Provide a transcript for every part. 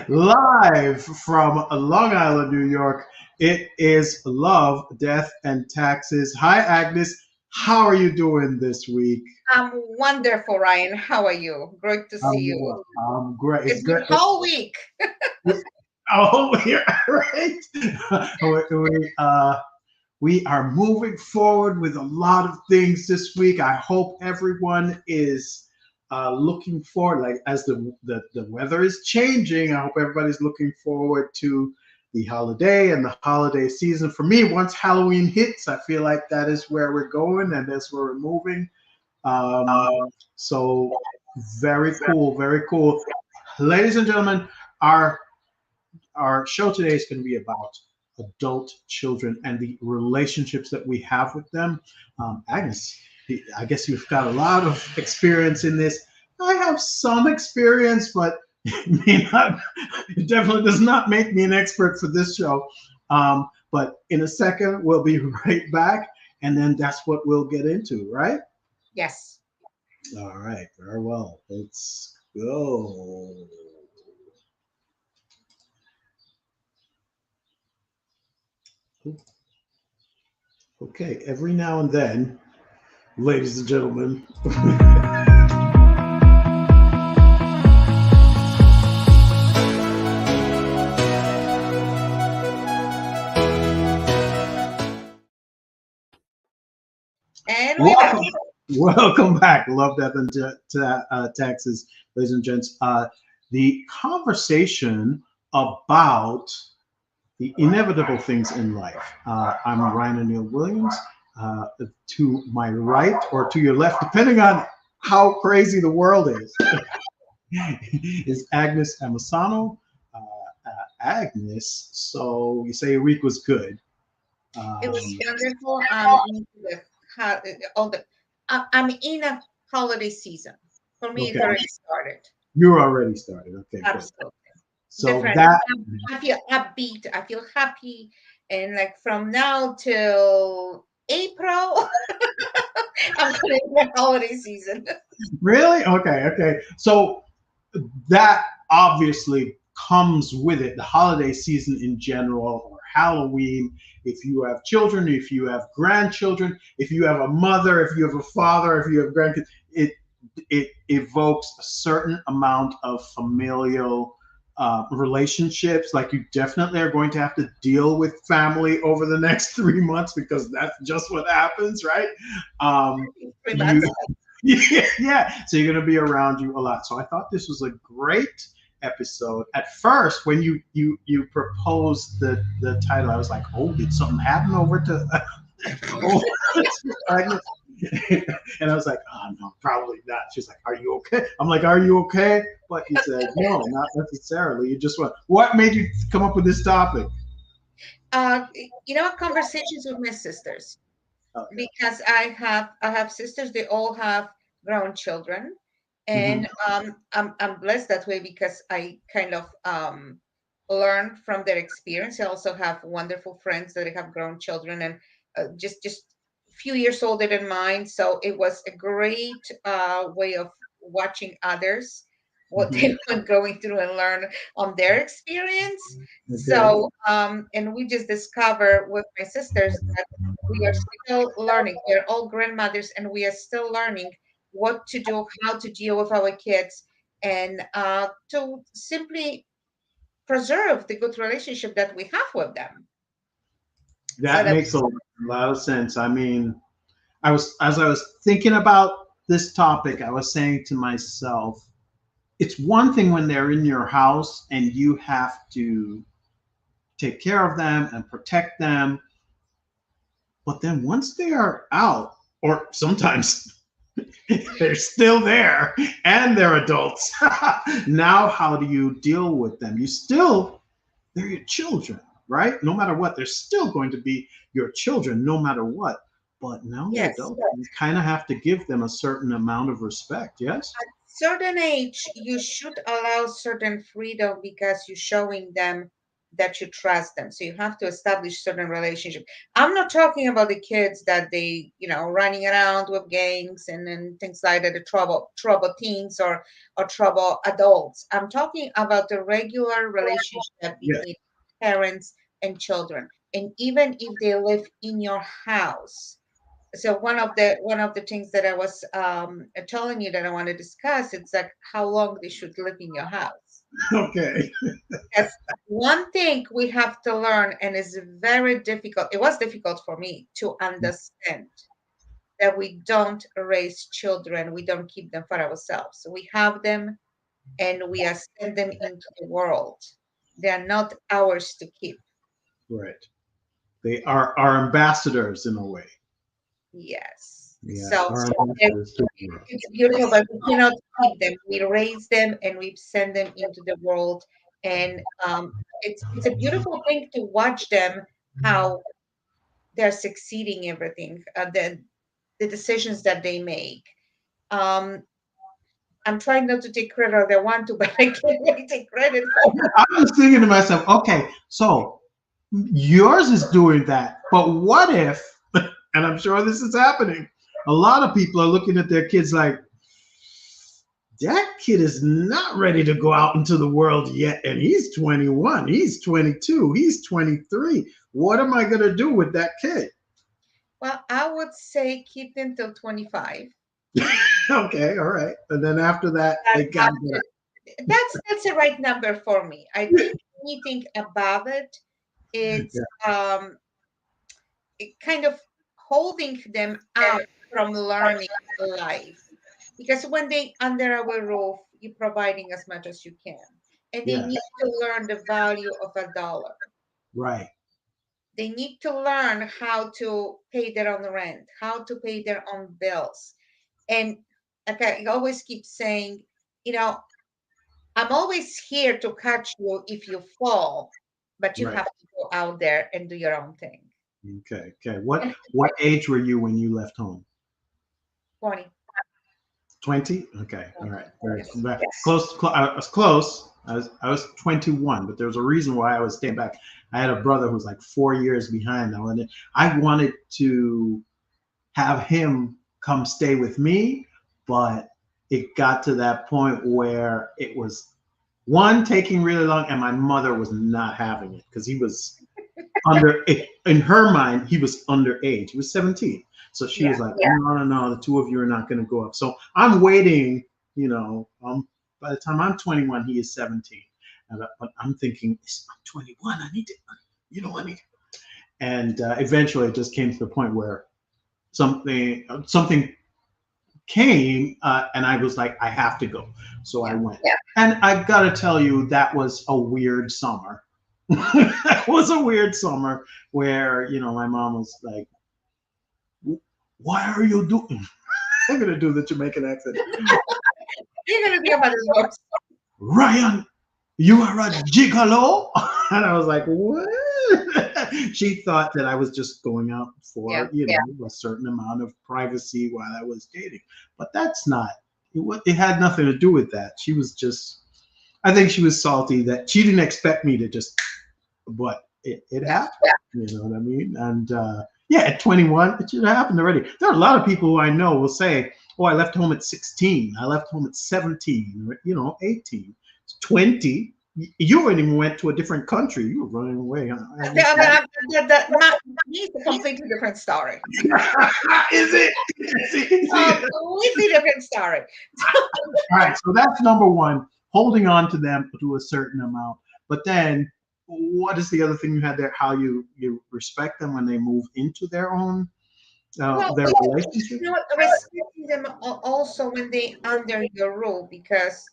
Live from Long Island, New York, it is Love, Death, and Taxes. Hi, Agnes. How are you doing this week? I'm wonderful, Ryan. How are you? Great to see you. I'm great. It's It's been good. a whole week. Oh, we're right. We are moving forward with a lot of things this week. I hope everyone is looking forward, like as the weather is changing. I hope everybody's looking forward to the holiday and the holiday season. For me, once Halloween hits, I feel like that is where we're going and that's where we're moving. Um, so very cool, very cool. Ladies and gentlemen, our our show today is going to be about adult children and the relationships that we have with them. Agnes, I guess you've got a lot of experience in this. I have some experience, but it definitely does not make me an expert for this show. But in a second, we'll be right back, and then that's what we'll get into, right? Yes. All right, very well. Let's go. Okay, every now and then, ladies and gentlemen. And we're back. Welcome, welcome back. Love Death and Taxes, ladies and gents. The conversation about the inevitable things in life. I'm Ryan O'Neill Williams. To my right or to your left, depending on how crazy the world is Agnes Amisano. Agnes, so you say your week was good. It was Um, wonderful. Into the ho- all the. I'm in a holiday season. For me, it's okay, already started. you already started. Okay, good. Absolutely So different. that I feel upbeat. I feel happy, and like from now till April, I'm going in the holiday season. really okay, okay. So that obviously comes with it. The holiday season in general, or Halloween. If you have children, if you have grandchildren, if you have a mother, if you have a father, if you have grandkids, it evokes a certain amount of familial relationships. Like you definitely are going to have to deal with family over the next 3 months because that's just what happens, right? Pretty much. You yeah, yeah. So you're going to be around you a lot. So I thought this was a great episode. At first, when you proposed the title, I was like, oh, did something happen over to over to Agnes? And I was like, oh no, probably not. She's like, are you okay? I'm like, are you okay? But you said, no, not necessarily. You just want. What made you come up with this topic? Uh, conversations with my sisters, Okay. because I have sisters. They all have grown children, Hmm. and I'm blessed that way because I kind of learn from their experience. I also have wonderful friends that have grown children, and just a few years older than mine. So it was a great way of watching others, what Hmm. they were going through, and learn on their experience. Okay. So and we just discover with my sisters that we are still learning. We are all grandmothers, and we are still learning what to do, how to deal with our kids, and to simply preserve the good relationship that we have with them. So That that makes a lot of sense. I mean, I was as I was thinking about this topic, I was saying to myself, it's one thing when they're in your house and you have to take care of them and protect them, but then once they are out, or sometimes they're still there and they're adults. Now, how do you deal with them? They're your children, right? No matter what, they're still going to be your children no matter what. But now they're yes, adults. You kind of have to give them a certain amount of respect, yes? certain age you should allow certain freedom because you're showing them that you trust them. So you have to establish certain relationship. I'm not talking about the kids that they, running around with gangs and things like that, the trouble teens or trouble adults. I'm talking about the regular relationship Yes. between parents and children. And even if they live in your house. So one of the things that I was telling you that I want to discuss, it's like how long they should live in your house. Okay. Because one thing we have to learn, and is very difficult, it was difficult for me to understand that we don't raise children, we don't keep them for ourselves. We have them and we are send them into the world. They are not ours to keep. Right. They are our ambassadors in a way. Yes. Yeah, So our it- ambassadors to the world. it's beautiful, but we cannot keep them. We raise them and we send them into the world. And it's a beautiful thing to watch them, how they're succeeding everything, the decisions that they make. Um, I'm trying not to take credit, or they want to, but I can't really take credit for it. I was thinking to myself, okay, so yours is doing that, but what if, and I'm sure this is happening, a lot of people are looking at their kids like, that kid is not ready to go out into the world yet, and he's 21, he's 22, he's 23. What am I going to do with that kid? Well, I would say keep them till 25. Okay, all right. And then after that, But they got to after, get that's the right number for me. I think anything above it, it's yeah, kind of holding them out from learning life. Because when they under our roof, you're providing as much as you can. And they yeah, need to learn the value of a dollar. right, They need to learn how to pay their own rent, how to pay their own bills. And like I always keep saying, you know, I'm always here to catch you if you fall, but you right. have to go out there and do your own thing. Okay, okay. What And what age were you when you left home? 20, 20? Okay. All right. Very yes. close. I was close. I was 21, but there was a reason why I was staying back. I had a brother who was like 4 years behind. I wanted to have him come stay with me, but it got to that point where it was one taking really long, and my mother was not having it because he was under in her mind he was underage. He was 17, so she Yeah. was like, no, no, no, the two of you are not going to go up. So I'm waiting, by the time I'm 21 he is 17, but I'm thinking, I'm 21, I need to, I need, and eventually it just came to the point where something came, and I was like, I have to go. So I Yeah. went. Yeah. And I got to tell you, that was a weird summer. That was a weird summer where, my mom was like, "What are you doing?" I'm going to do the Jamaican accent. You're gonna be about his books. Ryan, you are a gigolo? And I was like, what? She thought that I was just going out Yeah. for, a certain amount of privacy while I was dating. But that's not, it had nothing to do with that. She was just, I think she was salty that she didn't expect me to just, but it Yeah. happened. You know what I mean? And yeah, at 21, it should have happened already. There are a lot of people who I know will say, oh, I left home at 16. I left home at 17, 18, 20. You even went to a different country. You were running away. Huh? He's a completely different story. Is it? Is it? Completely different story. All right. So that's number one, holding on to them to a certain amount. But then what is the other thing you had there? How you respect them when they move into their own Well, their relationship? respecting them also when they under your rule, because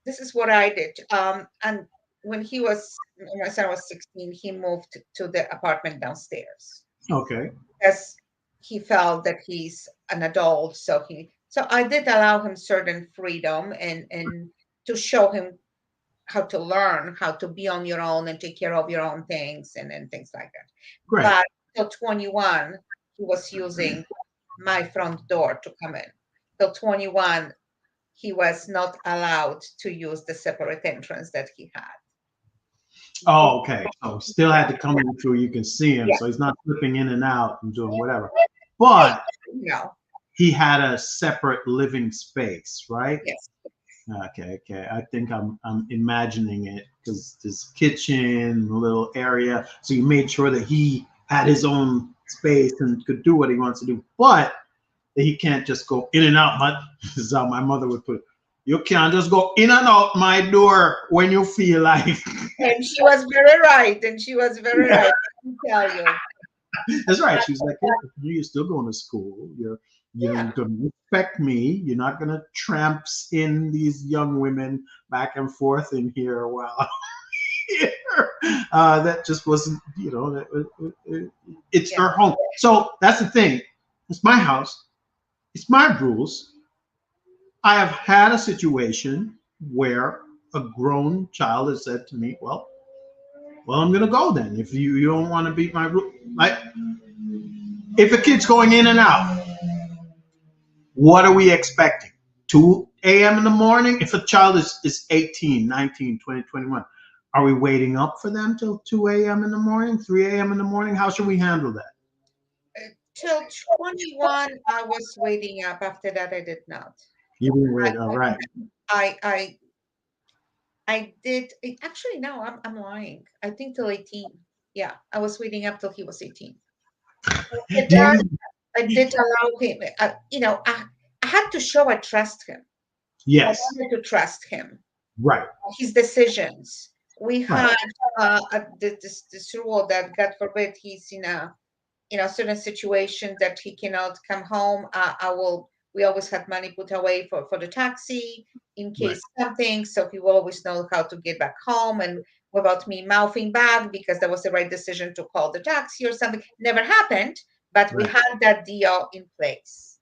this is what I did. And when my son was 16, he moved to the apartment downstairs Okay. because he felt that he's an adult. So I did allow him certain freedom and to show him how to learn, how to be on your own and take care of your own things and things like that. Great. But till 21, he was using my front door to come in. Till 21, he was not allowed to use the separate entrance that he had. Oh, okay. So still had to come in through. You can see him, Yeah. so he's not slipping in and out and doing whatever. Hey, But no. he had a separate living space, right? Yes. Okay, okay. I think I'm imagining it because this kitchen, a little area. So you made sure that he had his own space and could do what he wants to do, but that he can't just go in and out. My This is how my mother would put it. You can't just go in and out my door when you feel like. And she was very right. And she was very right. I can tell you. That's right. She was like, yeah, you're still going to school. You're Yeah. going to respect me. You're not going to tramps in these young women back and forth in here while I'm here. That just wasn't, it's Yeah. her home. So that's the thing. It's my house. It's my rules. I have had a situation where a grown child has said to me, well, I'm going to go then. If you don't want to beat my rule, like if a kid's going in and out, what are we expecting? 2 a.m. in the morning? If a child is 18, 19, 20, 21, are we waiting up for them till 2 a.m. in the morning, 3 a.m. in the morning? How should we handle that? Till 21, I was waiting up. After that, I did not. You will I, wait. All right. I did. Actually, no, I'm lying. I think till 18. Yeah, I was waiting up till he was 18. After Do that, you? I did allow him. I had to show I trust him. I Yes. wanted to trust him, Right. his decisions. We Right. had this rule that, God forbid, he's in a certain situation that he cannot come home. I will. We always had money put away for the taxi in Right. case something, so he will always know how to get back home and without me mouthing back because that was the right decision to call the taxi or something. Never happened, but we Right. had that deal in place.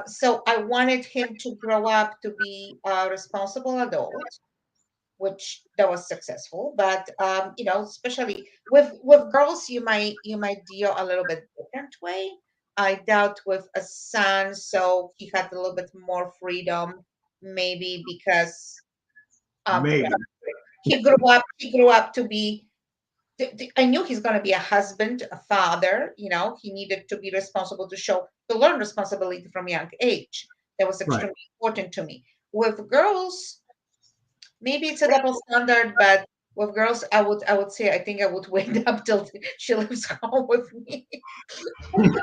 So I wanted him to grow up to be a responsible adult, which that was successful. But especially with girls, you might deal a little bit different way. I dealt with a son, so he had a little bit more freedom, maybe because Maybe. he grew up to be. I knew he's going to be a husband, a father. He needed to be responsible to learn responsibility from young age. That was Right. extremely important to me. With girls, maybe it's a double standard, but with girls, I would say I think I would wait up till she lives home with me to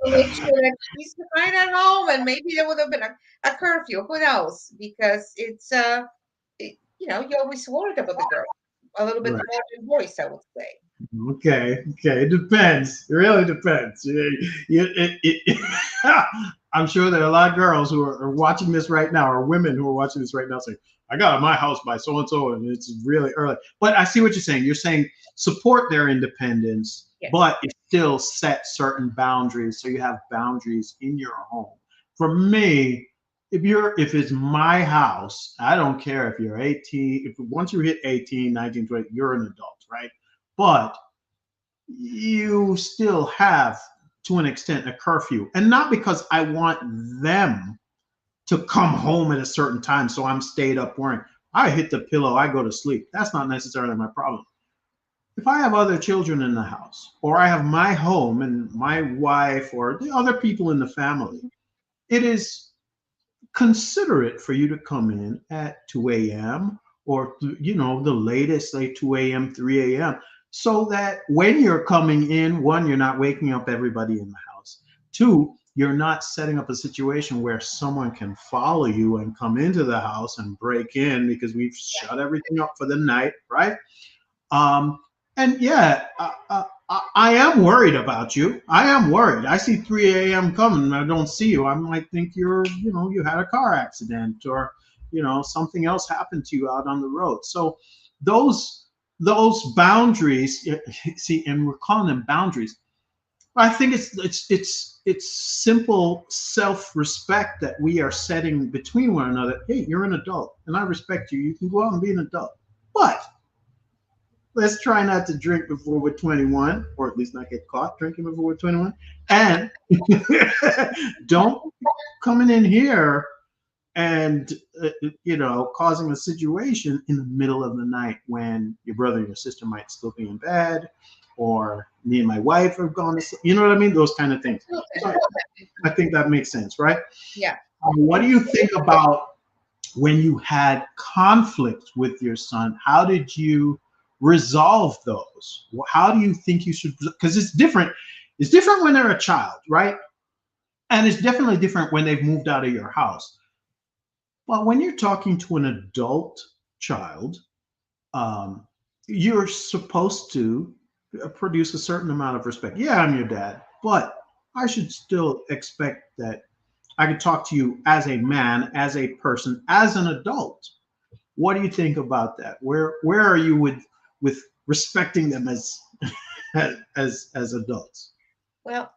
make sure that she's fine at home, and maybe there would have been a curfew. Who knows? Because you're always worried about the girl a little bit Right. more than boys, I would say. Okay, okay, it depends. It really depends. I'm sure there are a lot of girls who are watching this right now, or women who are watching this right now, saying, "I got out of my house by so and so, and it's really early." But I see what you're saying. You're saying support their independence, Yes. but it still set certain boundaries, so you have boundaries in your home. For me, if it's my house, I don't care if you're 18. If once you hit 18, 19, 20, you're an adult, right? But you still have, to an extent, a curfew. And not because I want them to come home at a certain time, so I'm stayed up worrying. I hit the pillow, I go to sleep. That's not necessarily my problem. If I have other children in the house, or I have my home and my wife, or the other people in the family, it is considerate for you to come in at 2 a.m. or the latest like 2 a.m., 3 a.m. so that when you're coming in, one, you're not waking up everybody in the house. Two, you're not setting up a situation where someone can follow you and come into the house and break in because we've shut everything up for the night, right? Um, and yeah, I am worried about you. I am worried. I see 3 a.m. coming and I don't see you. I might think you had a car accident or, something else happened to you out on the road. So those boundaries, see, and we're calling them boundaries. I think it's simple self-respect that we are setting between one another. Hey, you're an adult, and I respect you. You can go out and be an adult, but let's try not to drink before we're 21, or at least not get caught drinking before we're 21. And don't coming in here and causing a situation in the middle of the night when your brother and your sister might still be in bed, or me and my wife have gone to sleep. You know what I mean? Those kind of things. Absolutely. So I think that makes sense, right? Yeah. What do you think about when you had conflict with your son? How did you resolve those? How do you think you should? Because it's different. It's different when they're a child, right? And it's definitely different when they've moved out of your house. But when you're talking to an adult child, um, you're supposed to produce a certain amount of respect. Yeah, I'm your dad, but I should still expect that I could talk to you as a man, as a person, as an adult. What do you think about that? Where are you with respecting them as as adults? Well,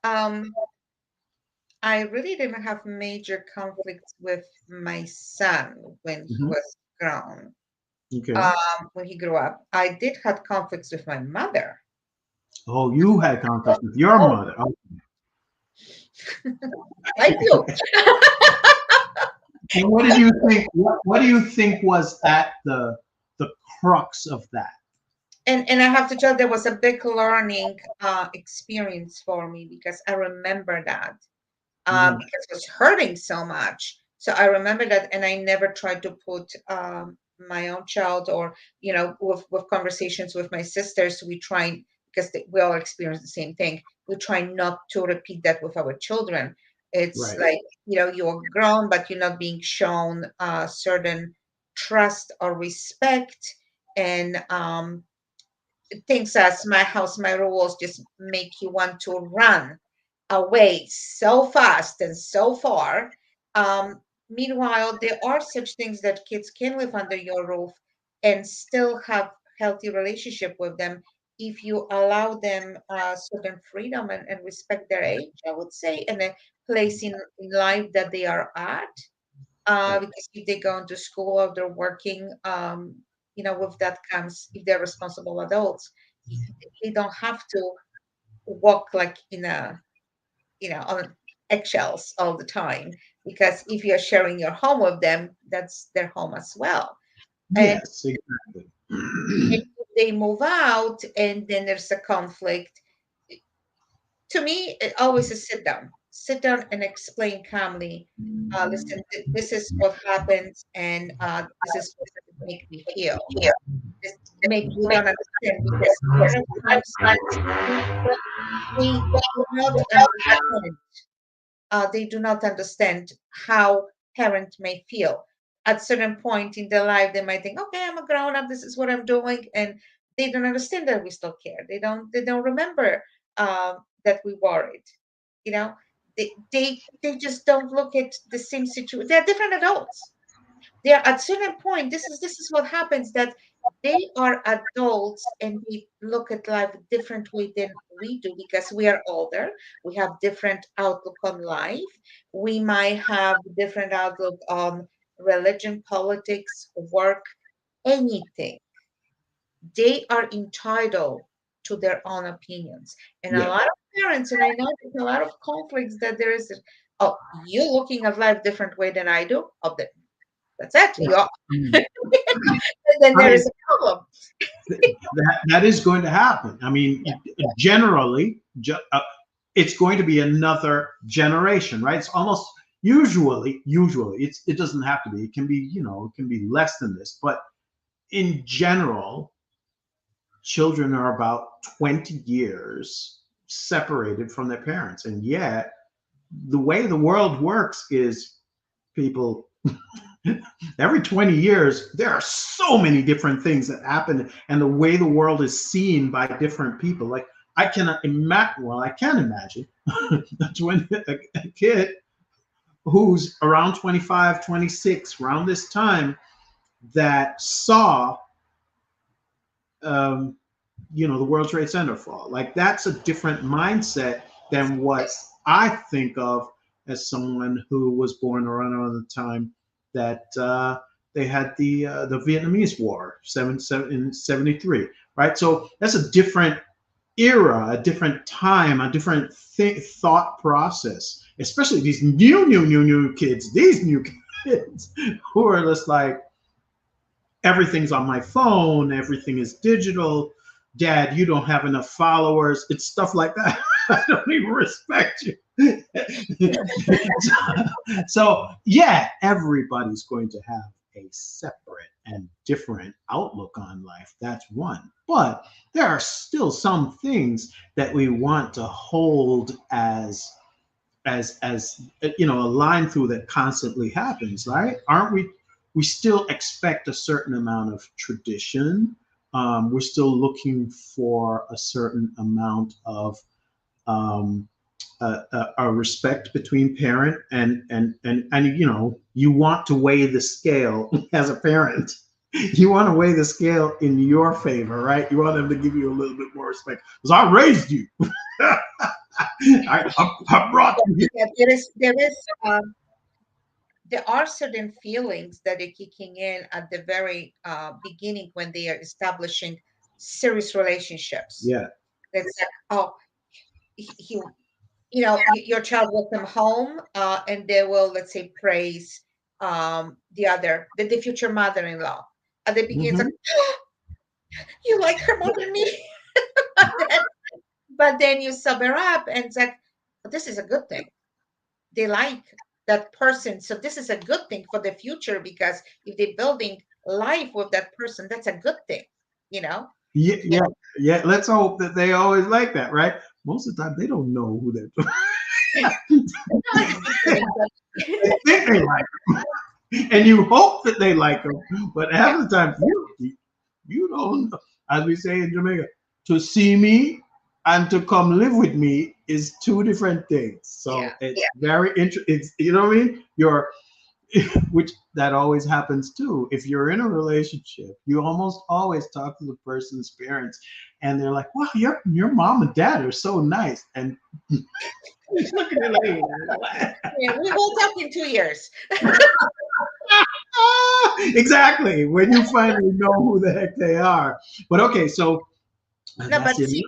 I really didn't have major conflicts with my son when he Hmm. was grown. Okay. When he grew up, I did have conflicts with my mother. Oh, you had conflict with your Oh, mother. Oh, like you. and what did you think? What do you think was at the crux of that? And I have to tell, there was a big learning experience for me because I remember that Hmm. because it was hurting so much. So I remember that, and I never tried to put my own child, or with conversations with my sisters, we try, because we all experience the same thing. We try not to repeat that with our children. It's Right. like, you're grown, but you're not being shown certain trust or respect, and things as my house, my rules just make you want to run away so fast and so far. Meanwhile, there are such things that kids can live under your roof and still have healthy relationship with them if you allow them certain freedom and respect their age, I would say, and a place in life that they are at. Right. Because if they go into school or they're working, with that comes, if they're responsible adults, y- they don't have to walk like on eggshells all the time. Because if you're sharing your home with them, that's their home as well. And Yes, exactly. if they move out and then there's a conflict, to me, it always is sit down and explain calmly. Listen, this is what happens, and this is what it make me feel. This, maybe you don't understand, because a lot of times they do not understand. They do not understand how parents may feel. At certain point in their life, they might think, "Okay, I'm a grown up. This is what I'm doing," and they don't understand that we still care. They don't remember that we worried. You know, they just don't look at the same situation. They're different adults. They're at certain point. This is what happens, that they are adults and they look at life a different way than we do, because we are older. We have different outlook on life. We might have different outlook on religion, politics, work, anything. They are entitled to their own opinions. And a Yeah. lot of parents, and I know there's a lot of conflicts, that there is, oh, you're looking at life different way than I do. Oh, that's it. You are. Mm. Then I there mean, is a problem. that is going to happen. I Yeah. mean, generally, it's going to be another generation, right? It's almost usually it doesn't have to be. It can be, it can be less than this, but in general, children are about 20 years separated from their parents, and yet the way the world works is people every 20 years there are so many different things that happen, and the way the world is seen by different people, like I cannot imagine, well, I can imagine that's when a kid who's around 25, 26, around this time, that saw um, the World Trade Center fall. Like that's a different mindset than what I think of as someone who was born around the time that they had the Vietnamese War, in 73, right? So that's a different era, a different time, a different thought process. Especially these new kids, these new kids. kids who are just like, everything's on my phone, everything is digital. Dad, you don't have enough followers. It's stuff like that. I don't even respect you. So, yeah, everybody's going to have a separate and different outlook on life. That's one. But there are still some things that we want to hold as a line through that constantly happens, right? Aren't we still expect a certain amount of tradition. We're still looking for a certain amount of um, a respect between parent and you want to weigh the scale as a parent. You want to weigh the scale in your favor, right? You want them to give you a little bit more respect because I raised you. I brought you here. Yeah, there is there are certain feelings that are kicking in at the very beginning when they are establishing serious relationships. Yeah. That's like, oh, he your child will come home and they will, let's say, praise the future mother-in-law. At the beginning, it's like, Hmm. you like her more than me. but, then, but then you sub her up and it's like, "But this is a good thing. They like that person. So this is a good thing for the future because if they're building life with that person, that's a good thing, you know? Yeah, Yeah. yeah, yeah. Let's hope that they always like that, right? Most of the time, they don't know who they're. No, I'm just kidding, but They think they like them, and you hope that they like them, but yeah, half the time you don't know. As we say in Jamaica, to see me and to come live with me is two different things. yeah, So it's very interesting. It's what I mean. You're which that always happens too. If you're in a relationship, you almost always talk to the person's parents, and they're like, "Wow, your mom and dad are so nice," and look at it like, what? yeah. We will talk in 2 years. Exactly. When you finally know who the heck they are. But okay, so No, that's but it. see,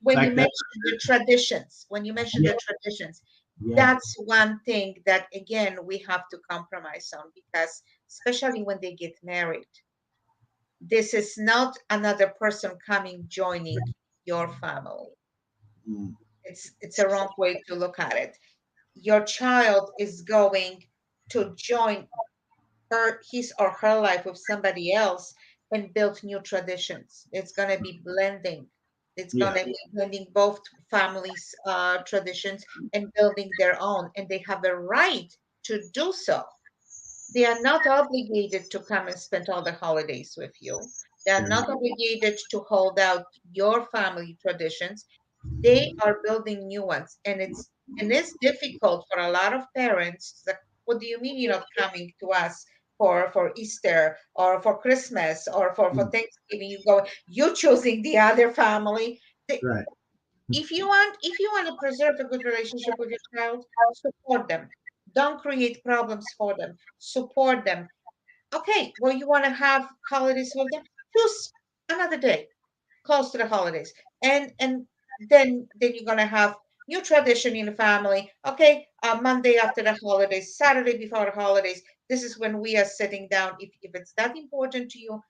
when you Like that. mention the traditions, when you mention Yeah, the traditions, yeah, that's one thing that again we have to compromise on because especially when they get married, this is not another person coming joining your family. mm, It's a wrong way to look at it. Your child is going to join his or her life with somebody else and build new traditions. It's going to be blending. It's going yeah, to be blending both families' traditions and building their own, and they have a right to do so. They are not obligated to come and spend all the holidays with you. They are not yeah, obligated to hold out your family traditions. They are building new ones, and it's difficult for a lot of parents. Like, what do you mean you're not coming to us for Easter or for Christmas or for mm, Thanksgiving? You choosing the other family. right. If you want to preserve a good relationship with your child, support them. Don't create problems for them. Support them. Okay, well, you want to have holidays with them? Choose another day close to the holidays, and then you're gonna have new tradition in the family. Okay, Monday after the holidays, Saturday before the holidays. This is when we are sitting down. If it's that important to you,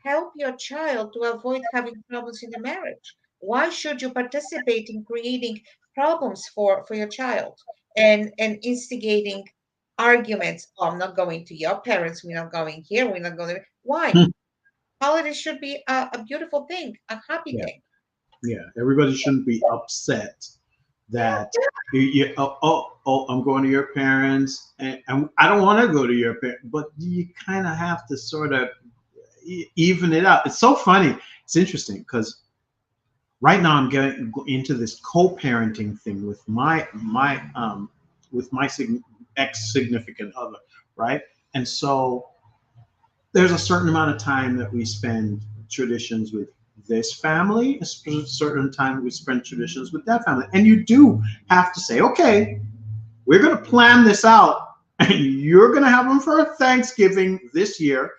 help your child to avoid having problems in the marriage. Why should you participate in creating problems for your child and instigating arguments? Oh, I'm not going to your parents. We're not going here. We're not going. Why? Hmm. Holidays should be a beautiful thing, a happy Yeah, thing. yeah. Everybody shouldn't be upset Yeah, that I'm going to your parents, and I don't want to go to your parents, but you kind of have to sort of even it out. It's so funny. It's interesting because right now I'm getting into this co-parenting thing with my ex significant other, right? And so there's a certain amount of time that we spend traditions with this family, a certain time we spend traditions with that family, and you do have to say, okay, we're going to plan this out, and you're going to have them for Thanksgiving this year.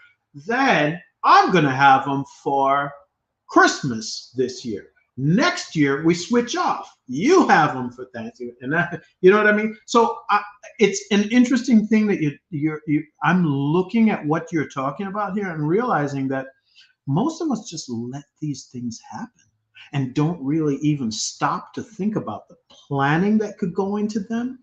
Then I'm going to have them for Christmas this year. Next year we switch off. You have them for Thanksgiving, and that, you know what I mean. So it's an interesting thing that I'm looking at what you're talking about here and realizing that most of us just let these things happen and don't really even stop to think about the planning that could go into them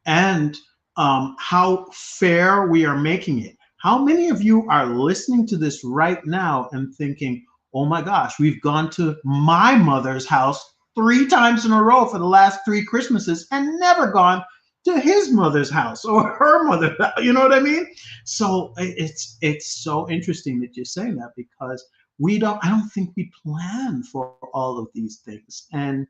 and how fair we are making it. How many of you are listening to this right now and thinking, oh my gosh, we've gone to my mother's house 3 times in a row for the last 3 Christmases and never gone to his mother's house or her mother's house. You know what I mean? So it's so interesting that you're saying that because I don't think we plan for all of these things. And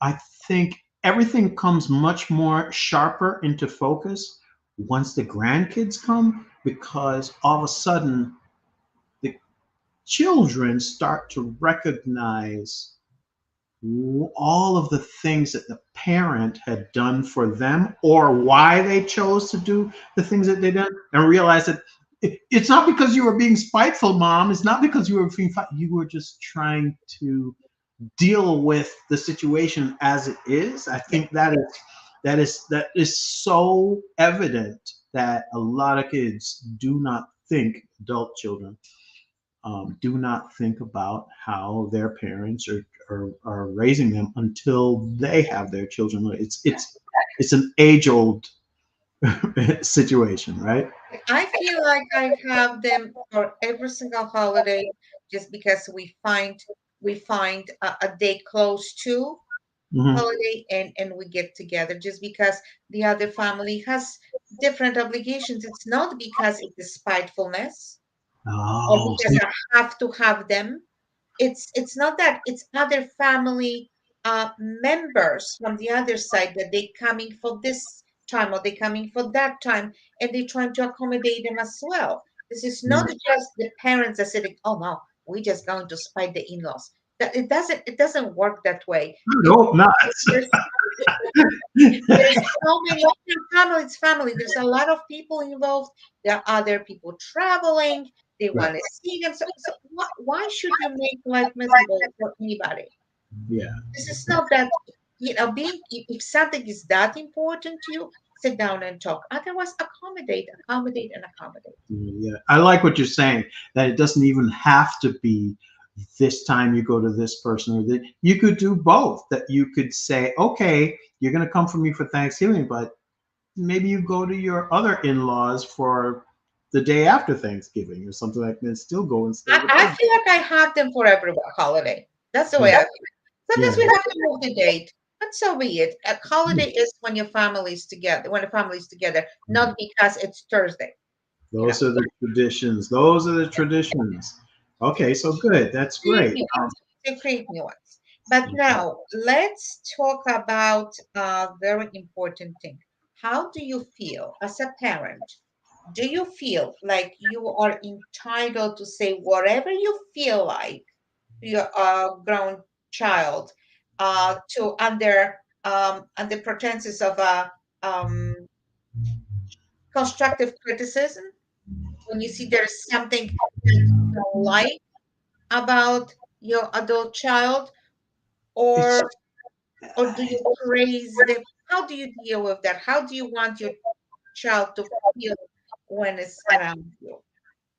I think everything comes much more sharper into focus once the grandkids come because all of a sudden the children start to recognize all of the things that the parent had done for them or why they chose to do the things that they did and realize that it's not because you were being spiteful, mom. It's not because you were being you were just trying to deal with the situation as it is. I Yeah. think that is so evident that a lot of kids do not think, adult children do not think about how their parents are raising them until they have their children. It's an age old situation, right? I feel like I have them for every single holiday just because we find a day close to Hmm. holiday and we get together just because the other family has different obligations. It's not because it's a spitefulness or Oh, because I have to have them. It's not that. It's other family members from the other side that they coming for this time or they coming for that time and they trying to accommodate them as well. This is yeah. not just the parents that sitting, oh no, we're just going to spite the in-laws. That it doesn't work that way. I It, hope not. there's there's so many family. It's family. There's a lot of people involved. There are other people traveling. They Right. want to see them. So why should you make life miserable for anybody? Yeah. This is not that, being, if something is that important to you, sit down and talk. Otherwise, accommodate, accommodate, and accommodate. Yeah, I like what you're saying. That it doesn't even have to be this time you go to this person, or that you could do both. That you could say, okay, you're going to come for me for Thanksgiving, but maybe you go to your other in-laws for the day after Thanksgiving or something like that. Still go and stay with I them. feel like I have them for every holiday. That's the way Yeah, I feel. yeah, Sometimes we have to move the date, but so be it. A holiday is when your family is together, when the family is together, not because it's Thursday, you know. those are the traditions. Those are the traditions. To Okay, so good. That's create great. new ones, to create new ones. But now let's talk about a very important thing. How do you feel as a parent? Do you feel like you are entitled to say whatever you feel like to your grown child, to under pretenses of a constructive criticism when you see there's something that you don't like about your adult child, It's or do you praise them? How do you deal with that? How do you want your child to feel when it's around you?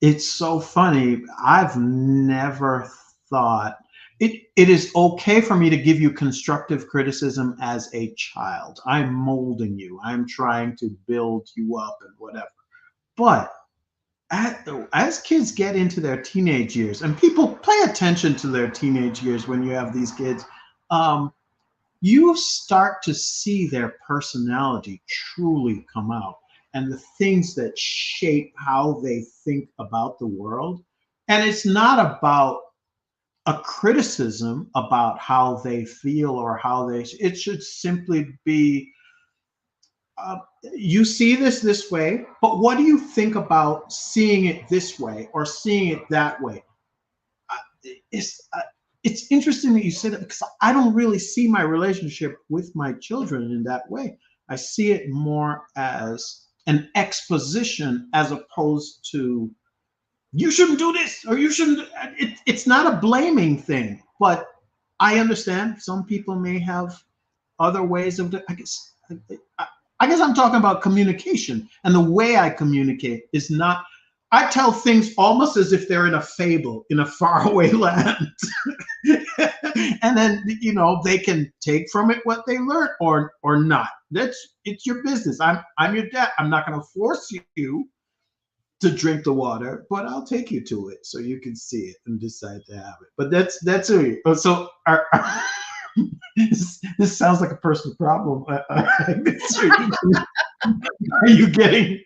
it's so funny. I've never thought it is okay for me to give you constructive criticism as a child. I'm molding you. I'm trying to build you up and whatever. But as kids get into their teenage years, and people pay attention to their teenage years when you have these kids, um, you start to see their personality truly come out and the things that shape how they think about the world. And it's not about a criticism about how they feel or how it should simply be uh, you see this way, but what do you think about seeing it this way or seeing it that way? It's interesting that you said it because I don't really see my relationship with my children in that way. I see it more as an exposition as opposed to you shouldn't do this or you shouldn't. It's not a blaming thing, but I understand some people may have other ways of I, I guess I'm talking about communication, and the way I communicate is not. I tell things almost as if they're in a fable in a faraway land. And then they can take from it what they learn or not. It's your business. I'm your dad. I'm not going to force you to drink the water, but I'll take you to it so you can see it and decide to have it. But that's it. So this sounds like a personal problem. Are you getting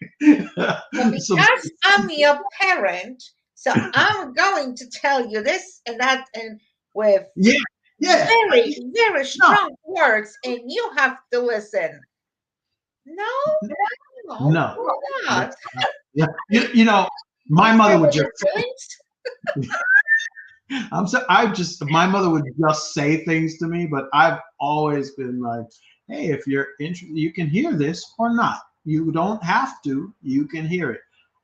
But some? because I'm your parent, so I'm going to tell you this and that, and with Yeah, yeah. very, very No, strong words, and you have to listen. No, no, no. we're Yeah, not. yeah. You My care mother would what just. your feelings? My mother would just say things to me, but I've always been like, hey, if you're interested, you can hear this or not. You don't have to, you can hear it.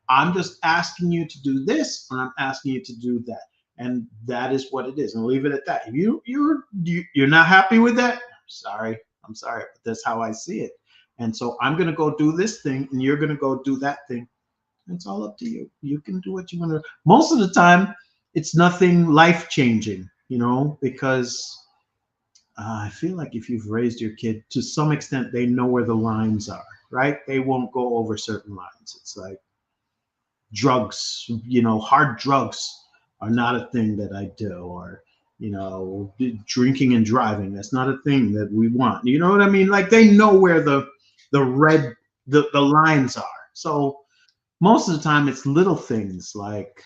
I'm just asking you to do this, and I'm asking you to do that. And that is what it is. And leave it at that. If you're not happy with that, sorry. I'm sorry, but that's how I see it. And so I'm gonna go do this thing, and you're gonna go do that thing. It's all up to you. You can do what you want to. Most of the time, it's nothing life changing, because I feel like if you've raised your kid to some extent, they know where the lines are, right? They won't go over certain lines. It's like drugs, hard drugs are not a thing that I do, or, drinking and driving. That's not a thing that we want. You know what I mean? Like they know where the red, the lines are. So most of the time it's little things like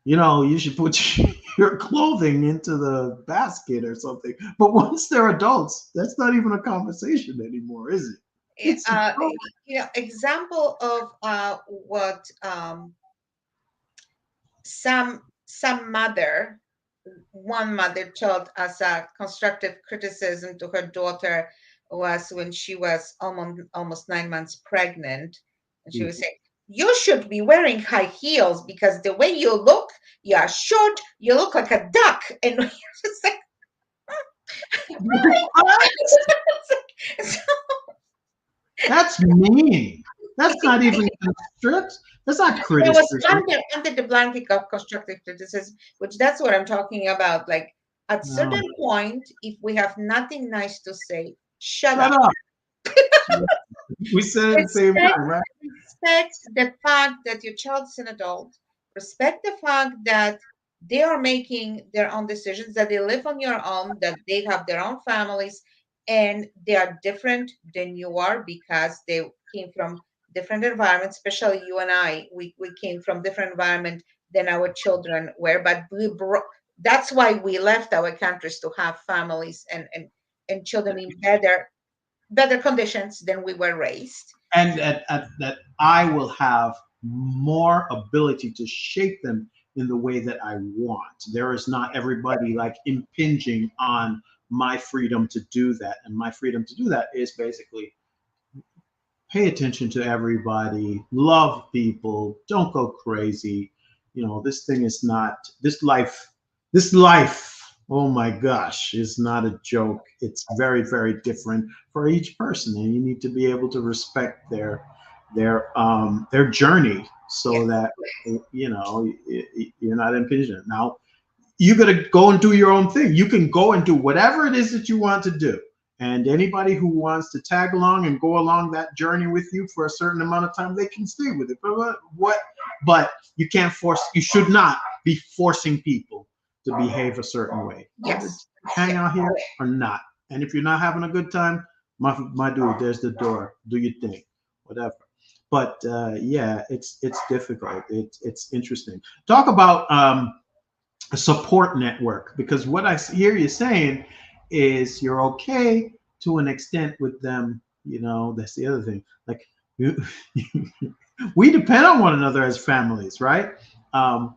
you should put your clothing into the basket or something. But once they're adults, that's not even a conversation anymore, is it? Yeah, It's oh, example of what some mother, one mother told as a constructive criticism to her daughter was when she was almost 9 months pregnant, and she was saying, "You should be wearing high heels because the way you look, you are short. You look like a duck." And you're just like, what? so That's mean. That's not even construct. That's not that was criticism. under the blanket of constructive criticism, which that's what I'm talking about. Like at No, certain point, if we have nothing nice to say, shut shut up. up. We said it at the same Respect, time, right? respect the fact that your child is an adult. Respect the fact that they are making their own decisions, that they live on your own, that they have their own families, and they are different than you are because they came from different environments. Especially you and I, we came from different environment than our children were. But that's why we left our countries to have families and children in better conditions than we were raised. And that I will have more ability to shape them in the way that I want. There is not everybody like impinging on my freedom to do that. And my freedom to do that is basically pay attention to everybody, love people, don't go crazy. This thing is not this life, oh my gosh, is not a joke. It's very, very different for each person, and you need to be able to respect their journey so Yes. that you're not impinging. Now, you got to go and do your own thing. You can go and do whatever it is that you want to do. And anybody who wants to tag along and go along that journey with you for a certain amount of time, they can stay with it. But you can't force. You should not be forcing people to behave a certain way. Either Yes. hang out here or not. And if you're not having a good time, my dude, there's the door. Do your thing, whatever. But yeah, it's difficult. It's interesting. Talk about a support network, because what I hear you saying is you're okay to an extent with them. That's the other thing. Like you, we depend on one another as families, right? Um,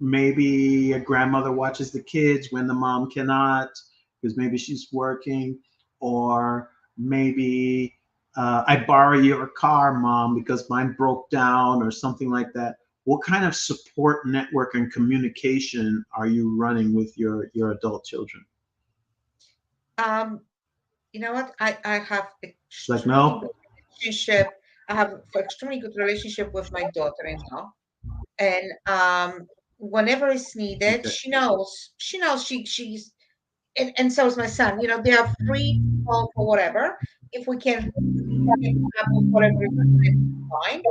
Maybe a grandmother watches the kids when the mom cannot because maybe she's working, or maybe I borrow your car, mom, because mine broke down or something like that. what kind of support network and communication are you running with your adult children? Um, you know what? I have It's like, extremely no. good relationship. I have extremely good relationship with my daughter-in-law, and whenever it's needed, Okay. she knows she's and so is my son. You know, they are free to call for whatever. If we can up with whatever is fine,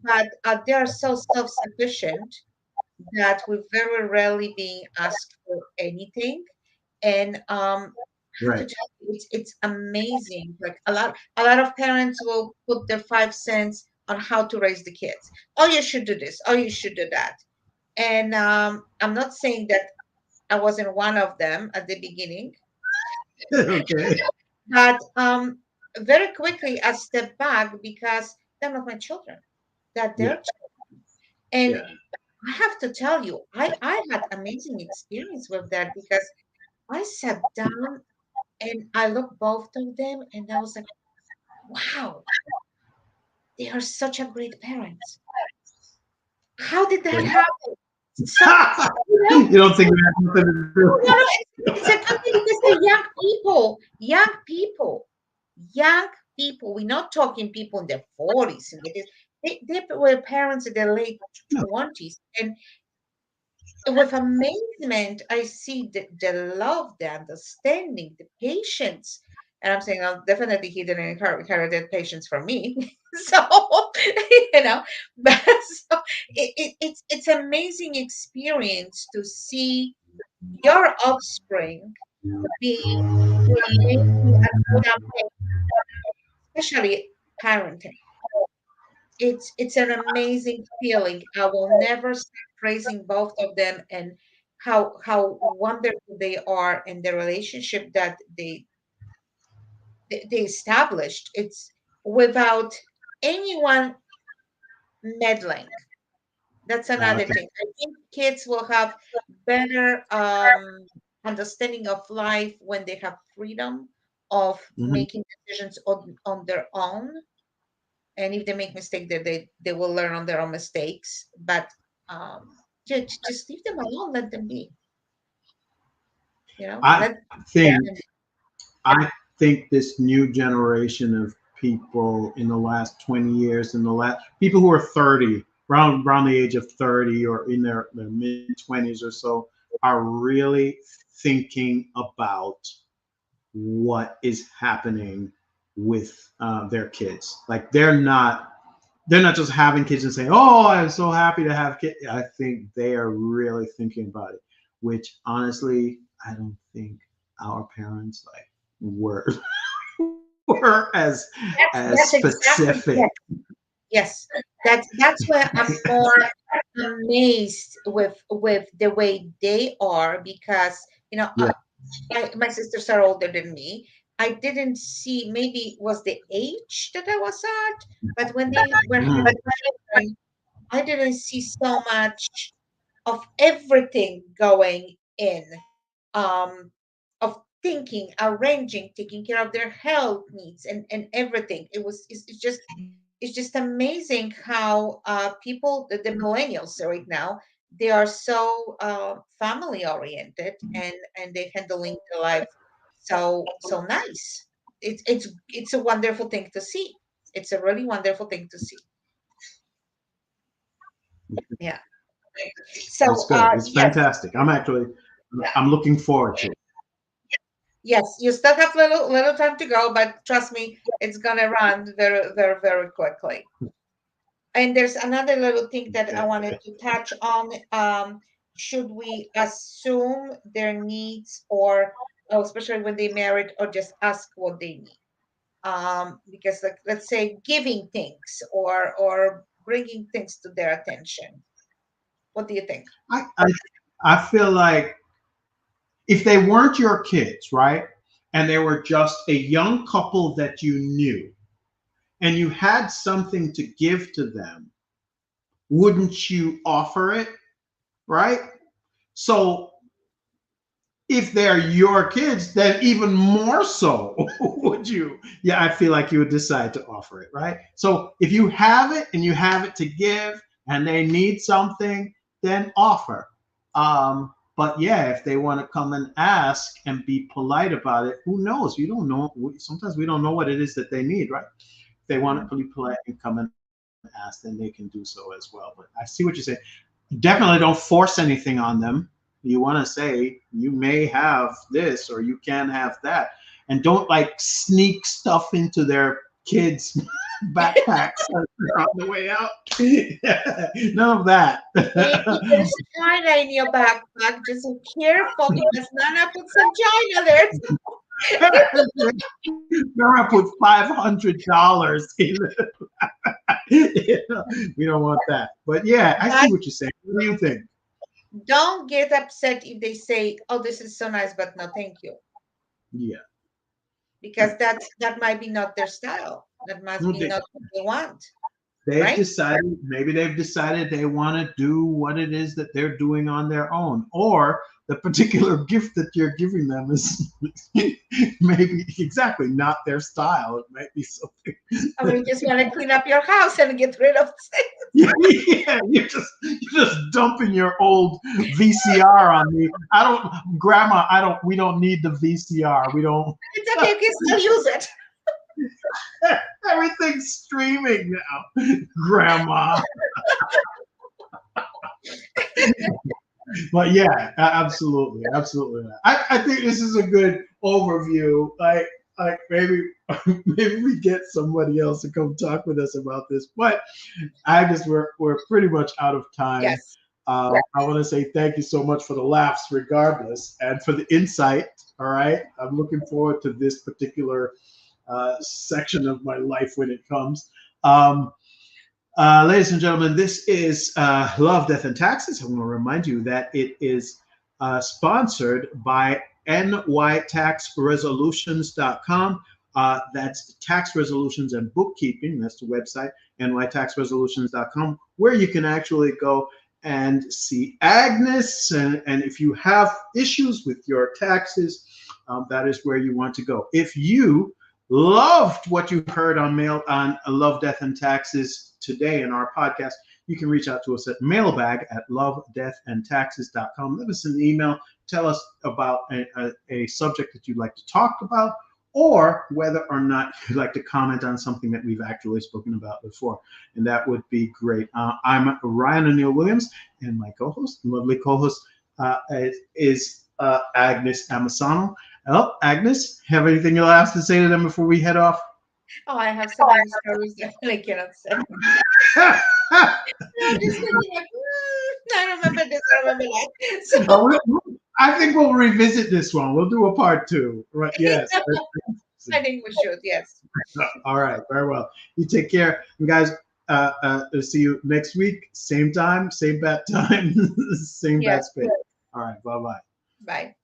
but they are so self-sufficient that we're very rarely being asked for anything. And I have to Right. tell you, it's amazing. Like a lot of parents will put their 5 cents on how to raise the kids. Oh, you should do this. Oh, you should do that. And I'm not saying that I wasn't one of them at the beginning, Okay. but very quickly I stepped back because they're not my children. They're Yeah. their children. And Yeah. I have to tell you, I had amazing experience with that because I sat down and I looked both of them and I was like, wow, they are such a great parents. How did that Great. happen? So, you know, You don't think that has nothing to do no, no, it's a good thing because they're young people. We're not talking people in their 40s and they were parents in their late no. 20s. And with amazement, I see the love, the understanding, the patience. And I'm saying, oh, definitely he didn't inherit that patience from me. So, you know, but so it's amazing experience to see your offspring being amazing at what I'm doing, especially parenting. It's an amazing feeling. I will never stop praising both of them and how wonderful they are and the relationship that they established. It's without anyone meddling. That's another Okay. thing. I think kids will have better understanding of life when they have freedom of Mhm. making decisions on their own. And if they make mistake, they will learn on their own mistakes. But just leave them alone, let them be. I Let think them be. I think this new generation of people in the last 20 years, in the last people who are 30, around the age of 30 or in their mid 20s or so, are really thinking about what is happening with their kids. Like they're not just having kids and saying, "Oh, I'm so happy to have kids." I think they are really thinking about it, which honestly, I don't think our parents like were were as That's exactly, specific. yes, yes. That's where I'm more amazed with the way they are because Yeah. my sisters are older than me. I didn't see, maybe it was the age that I was at, but when they were Mm. having children, I didn't see so much of everything going in, um, of thinking, arranging, taking care of their health needs and everything. It's just amazing how people, the millennials right now, they are so family oriented and they're handling their life so nice. It's a wonderful thing to see. It's a really wonderful thing to see. Yeah. It's So good. It's yes, fantastic. I'm looking forward to it. yes, you still have little time to go, but trust me, it's gonna run very, very, very quickly. And there's another little thing that I Okay. wanted to touch on. Should we assume their needs or especially when they married or just ask what they need? Because like let's say giving things or bringing things to their attention. What do you think? I feel like if they weren't your kids, right, and they were just a young couple that you knew, and you had something to give to them, wouldn't you offer it, right? So if they're your kids, then even more so would you. Yeah, I feel like you would decide to offer it, right? So if you have it and you have it to give, and they need something, then offer. But yeah, if they want to come and ask and be polite about it, who knows? You don't know. Sometimes we don't know what it is that they need, right? If they want Mhm. to be polite and come and ask, then they can do so as well. But I see what you're saying. Definitely don't force anything on them. You want to say you may have this or you can have that, and don't like sneak stuff into their kids' backpacks on the way out. None of that. If there's China in your backpack, just be careful because Nana put some China there. Nora put $500 in it. We don't want that. But yeah, I But see what you're saying. What do you think? don't get upset if they say, "Oh, this is so nice, but no, thank you," Yeah. because that might be not their style. That must Well, be not what they want, they've right? decided, maybe they've decided they want to do what it is that they're doing on their own, or the particular gift that you're giving them is maybe exactly not their style. It might be something. I mean, you just want to clean up your house and get rid of things. Yeah, yeah, you're just dumping your old VCR on me. I don't, Grandma. I don't. We don't need the VCR. We don't. It's okay, you can still use it. Everything's streaming now, Grandma. But yeah, absolutely, absolutely. I think this is a good overview. Like maybe maybe we get somebody else to come talk with us about this. But I guess we're pretty much out of time. Yes. I want to say thank you so much for the laughs, regardless, and for the insight. All right, I'm looking forward to this particular section of my life when it comes. Um, Ladies and gentlemen, this is Love, Death, and Taxes. I want to remind you that it is sponsored by nytaxresolutions.com. That's tax resolutions and bookkeeping. That's the website, nytaxresolutions.com, where you can actually go and see Agnes. And if you have issues with your taxes, that is where you want to go. If you loved what you heard on Love, Death, and Taxes today in our podcast, you can reach out to us at mailbag at lovedeathandtaxes.com. Leave us an email. Tell us about a subject that you'd like to talk about, or whether or not you'd like to comment on something that we've actually spoken about before. And that would be great. I'm Ryan O'Neill Williams, and my co-host, lovely co-host, is Agnes Amisano. Well, Agnes, have anything you'll have to say to them before we head off? Oh, I have so many stories that I cannot say. I'm just thinking like, I remember this, I remember that. So I think we'll revisit this one. We'll do a part two. Right? Yes. I think we should, yes. All right. Very well. You take care, you guys. See you next week. Same time, same bat time, same bat Yes. space. All right. Bye bye. Bye.